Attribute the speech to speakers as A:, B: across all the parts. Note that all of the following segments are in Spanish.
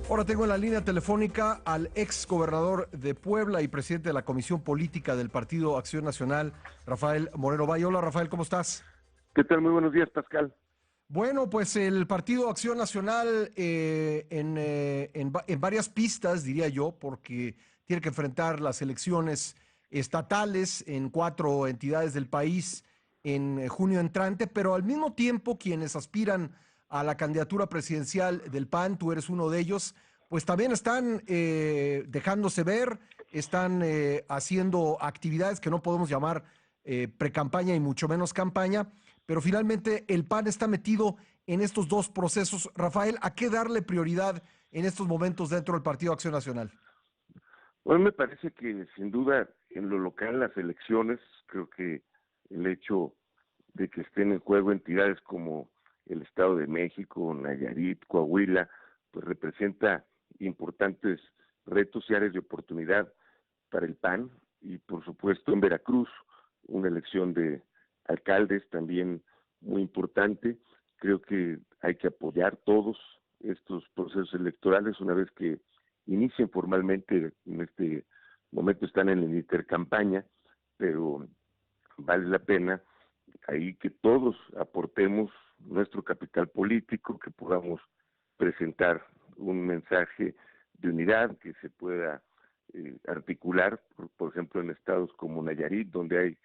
A: Ahora tengo en la línea telefónica al ex gobernador de Puebla y presidente de la Comisión Política del Partido Acción Nacional, Rafael Moreno Valle. Hola Rafael, ¿cómo estás?
B: ¿Qué tal? Muy buenos días, Pascal.
A: Bueno, pues el Partido Acción Nacional en varias pistas, diría yo, porque tiene que enfrentar las elecciones estatales en 4 entidades del país en junio entrante, pero al mismo tiempo quienes aspiran a la candidatura presidencial del PAN, tú eres uno de ellos, pues también están dejándose ver, están haciendo actividades que no podemos llamar precampaña y mucho menos campaña, pero finalmente el PAN está metido en estos dos procesos. Rafael, ¿a qué darle prioridad en estos momentos dentro del Partido Acción Nacional?
B: Bueno, me parece que sin duda en lo local las elecciones, creo que el hecho de que estén en juego entidades como el Estado de México, Nayarit, Coahuila, pues representa importantes retos y áreas de oportunidad para el PAN y por supuesto en Veracruz, una elección de alcaldes también muy importante. Creo que hay que apoyar todos estos procesos electorales una vez que inicien formalmente. En este momento están en la intercampaña, pero vale la pena ahí que todos aportemos nuestro capital político, que podamos presentar un mensaje de unidad que se pueda articular, por ejemplo, en estados como Nayarit, donde hay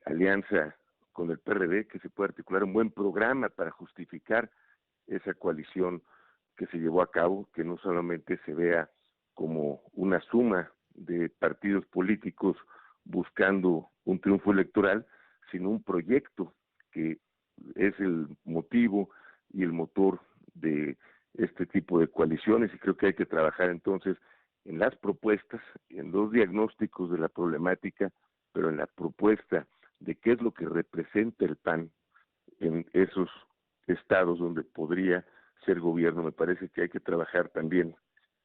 B: alianza con el PRD, que se puede articular un buen programa para justificar esa coalición que se llevó a cabo, que no solamente se vea como una suma de partidos políticos buscando un triunfo electoral, sino un proyecto que es el motivo y el motor de este tipo de coaliciones, y creo que hay que trabajar entonces en las propuestas, en los diagnósticos de la problemática, pero en la propuesta de qué es lo que representa el PAN en esos estados donde podría ser gobierno. Me parece que hay que trabajar también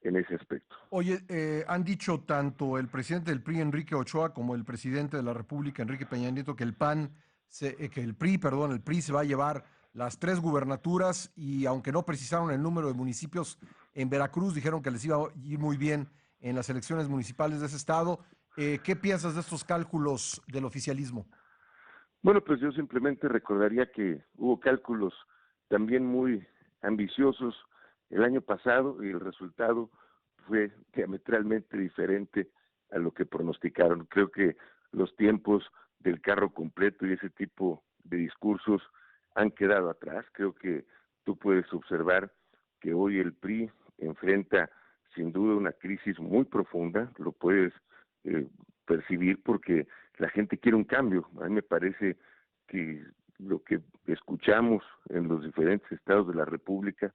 B: en ese aspecto.
A: Oye, han dicho tanto el presidente del PRI, Enrique Ochoa, como el presidente de la República, Enrique Peña Nieto, que que el PRI, perdón, el PRI se va a llevar las 3 gubernaturas y aunque no precisaron el número de municipios en Veracruz, dijeron que les iba a ir muy bien en las elecciones municipales de ese estado. ¿Qué piensas de estos cálculos del oficialismo?
B: Bueno, pues yo simplemente recordaría que hubo cálculos también muy ambiciosos el año pasado y el resultado fue diametralmente diferente a lo que pronosticaron. Creo que los tiempos del carro completo y ese tipo de discursos han quedado atrás. Creo que tú puedes observar que hoy el PRI enfrenta sin duda una crisis muy profunda, lo puedes eh, percibir porque la gente quiere un cambio. A mí me parece que lo que escuchamos en los diferentes estados de la República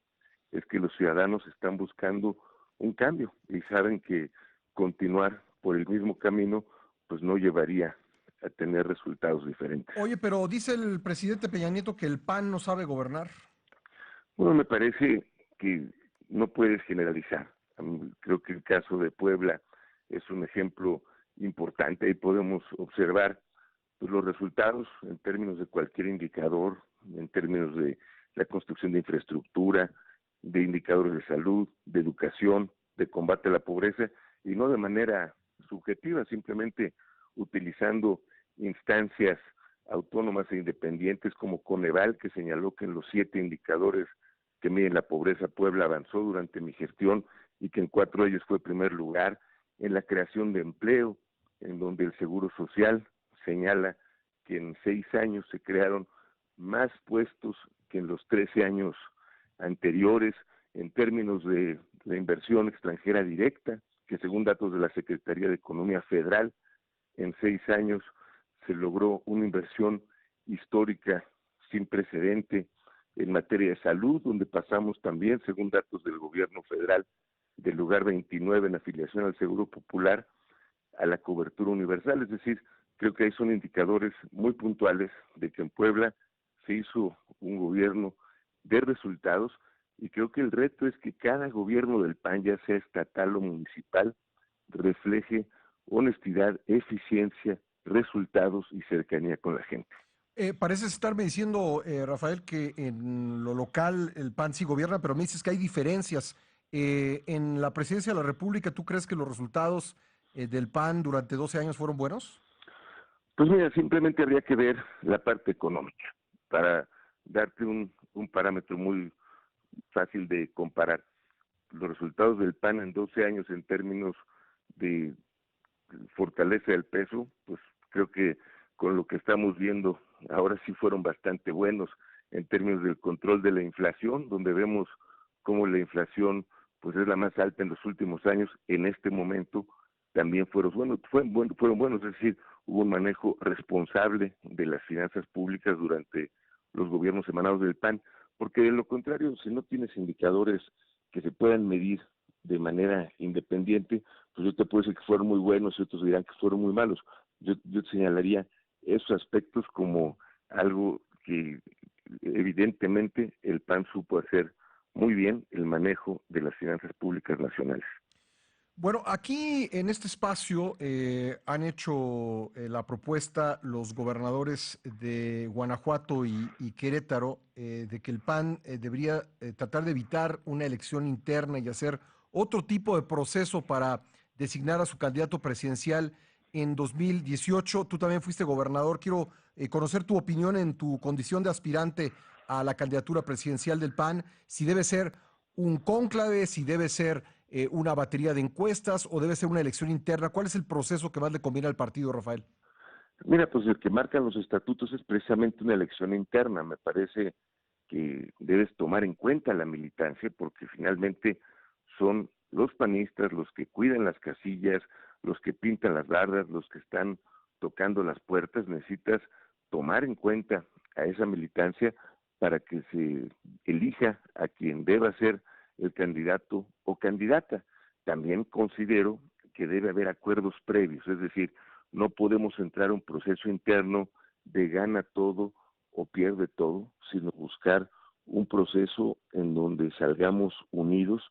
B: es que los ciudadanos están buscando un cambio y saben que continuar por el mismo camino pues no llevaría a tener resultados diferentes.
A: Oye, pero dice el presidente Peña Nieto que el PAN no sabe gobernar.
B: Bueno, me parece que no puedes generalizar. Creo que el caso de Puebla es un ejemplo importante. Ahí podemos observar pues, los resultados en términos de cualquier indicador, en términos de la construcción de infraestructura, de indicadores de salud, de educación, de combate a la pobreza, y no de manera subjetiva, simplemente utilizando instancias autónomas e independientes como Coneval, que señaló que en los 7 indicadores que miden la pobreza, Puebla avanzó durante mi gestión y que en 4 de ellos fue primer lugar, en la creación de empleo, en donde el Seguro Social señala que en 6 años se crearon más puestos que en los 13 años anteriores, en términos de la inversión extranjera directa, que según datos de la Secretaría de Economía Federal, en 6 años se logró una inversión histórica sin precedente en materia de salud, donde pasamos también, según datos del gobierno federal, del lugar 29 en afiliación al Seguro Popular a la cobertura universal. Es decir, creo que ahí son indicadores muy puntuales de que en Puebla se hizo un gobierno de resultados y creo que el reto es que cada gobierno del PAN, ya sea estatal o municipal, refleje honestidad, eficiencia, resultados y cercanía con la gente.
A: Pareces estarme diciendo, Rafael, que en lo local el PAN sí gobierna, pero me dices que hay diferencias En la presidencia de la República, ¿tú crees que los resultados del PAN durante 12 años fueron buenos?
B: Pues mira, simplemente habría que ver la parte económica para darte un parámetro muy fácil de comparar. Los resultados del PAN en 12 años en términos de fortaleza del peso, pues creo que con lo que estamos viendo ahora sí fueron bastante buenos en términos del control de la inflación, donde vemos cómo la inflación pues es la más alta en los últimos años. En este momento también fueron buenos, es decir, hubo un manejo responsable de las finanzas públicas durante los gobiernos emanados del PAN, porque de lo contrario, si no tienes indicadores que se puedan medir de manera independiente, pues yo te puedo decir que fueron muy buenos y otros dirán que fueron muy malos. Yo señalaría esos aspectos como algo que evidentemente el PAN supo hacer muy bien, el manejo de las finanzas públicas nacionales.
A: Bueno, aquí en este espacio han hecho la propuesta los gobernadores de Guanajuato y Querétaro de que el PAN debería tratar de evitar una elección interna y hacer otro tipo de proceso para designar a su candidato presidencial en 2018. Tú también fuiste gobernador. Quiero conocer tu opinión en tu condición de aspirante a la candidatura presidencial del PAN, si debe ser un cónclave, si debe ser una batería de encuestas o debe ser una elección interna. ¿Cuál es el proceso que más le conviene al partido, Rafael?
B: Mira, pues el que marcan los estatutos es precisamente una elección interna. Me parece que debes tomar en cuenta la militancia porque finalmente son los panistas los que cuidan las casillas, los que pintan las bardas, los que están tocando las puertas. Necesitas tomar en cuenta a esa militancia para que se elija a quien deba ser el candidato o candidata. También considero que debe haber acuerdos previos, es decir, no podemos entrar a un proceso interno de gana todo o pierde todo, sino buscar un proceso en donde salgamos unidos,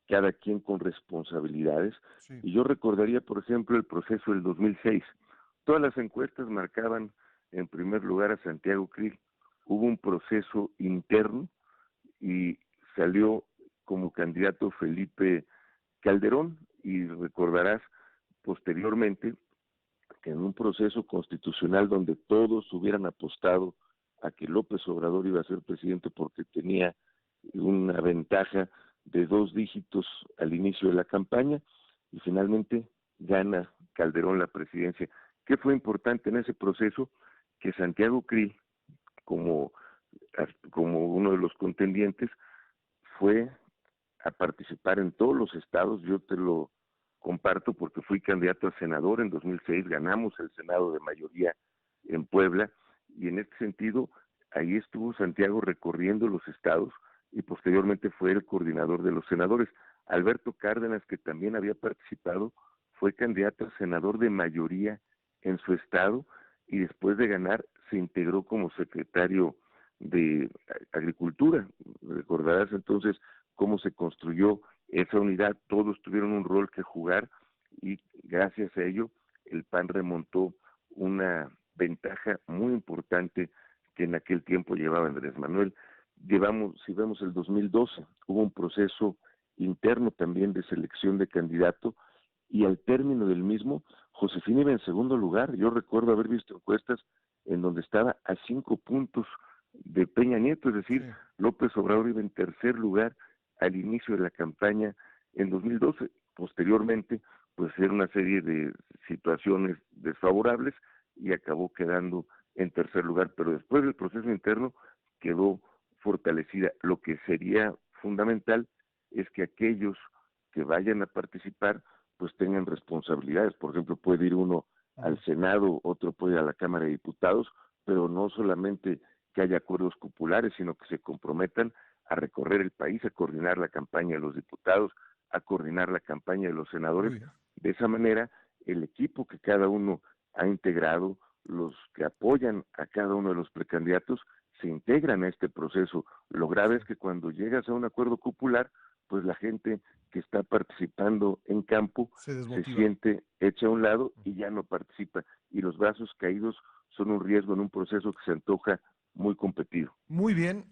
B: cada quien con responsabilidades.
A: Sí.
B: Y yo recordaría, por ejemplo, el proceso del 2006. Todas las encuestas marcaban en primer lugar a Santiago Krill. Hubo un proceso interno y salió como candidato Felipe Calderón, y recordarás posteriormente que en un proceso constitucional donde todos hubieran apostado a que López Obrador iba a ser presidente porque tenía una ventaja de 2 dígitos al inicio de la campaña, y finalmente gana Calderón la presidencia. ¿Qué fue importante en ese proceso? Que Santiago Krill, como, como uno de los contendientes, fue a participar en todos los estados. Yo te lo comparto porque fui candidato a senador en 2006, ganamos el Senado de mayoría en Puebla, y en este sentido ahí estuvo Santiago recorriendo los estados y posteriormente fue el coordinador de los senadores. Alberto Cárdenas, que también había participado, fue candidato a senador de mayoría en su estado y después de ganar se integró como secretario de Agricultura. Recordarás entonces cómo se construyó esa unidad. Todos tuvieron un rol que jugar y gracias a ello el PAN remontó una ventaja muy importante que en aquel tiempo llevaba Andrés Manuel. Si vemos el 2012, hubo un proceso interno también de selección de candidato, y al término del mismo, Josefina iba en segundo lugar. Yo recuerdo haber visto encuestas en donde estaba a 5 puntos de Peña Nieto, es
A: Sí.
B: decir, López Obrador iba en tercer lugar al inicio de la campaña en 2012. Posteriormente, pues era una serie de situaciones desfavorables y acabó quedando en tercer lugar, pero después del proceso interno quedó fortalecida. Lo que sería fundamental es que aquellos que vayan a participar pues tengan responsabilidades. Por ejemplo, puede ir uno al Senado, otro puede ir a la Cámara de Diputados, pero no solamente que haya acuerdos cupulares, sino que se comprometan a recorrer el país, a coordinar la campaña de los diputados, a coordinar la campaña de los senadores.
A: Muy bien.
B: De esa manera, el equipo que cada uno ha integrado, los que apoyan a cada uno de los precandidatos, se integran a este proceso. Lo grave es que cuando llegas a un acuerdo cupular, pues la gente que está participando en campo
A: Se
B: se
A: desmotiva.
B: siente hecha a un lado y ya no participa. Y los brazos caídos son un riesgo en un proceso que se antoja muy competido.
A: Muy bien,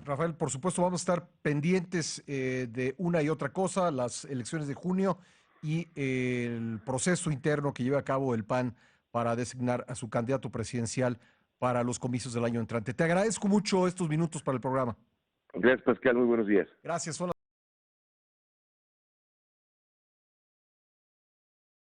A: Rafael, por supuesto vamos a estar pendientes de una y otra cosa, las elecciones de junio y el proceso interno que lleva a cabo el PAN para designar a su candidato presidencial para los comicios del año entrante. Te agradezco mucho estos minutos para el programa.
B: Gracias, Pascal, muy buenos días.
A: Gracias.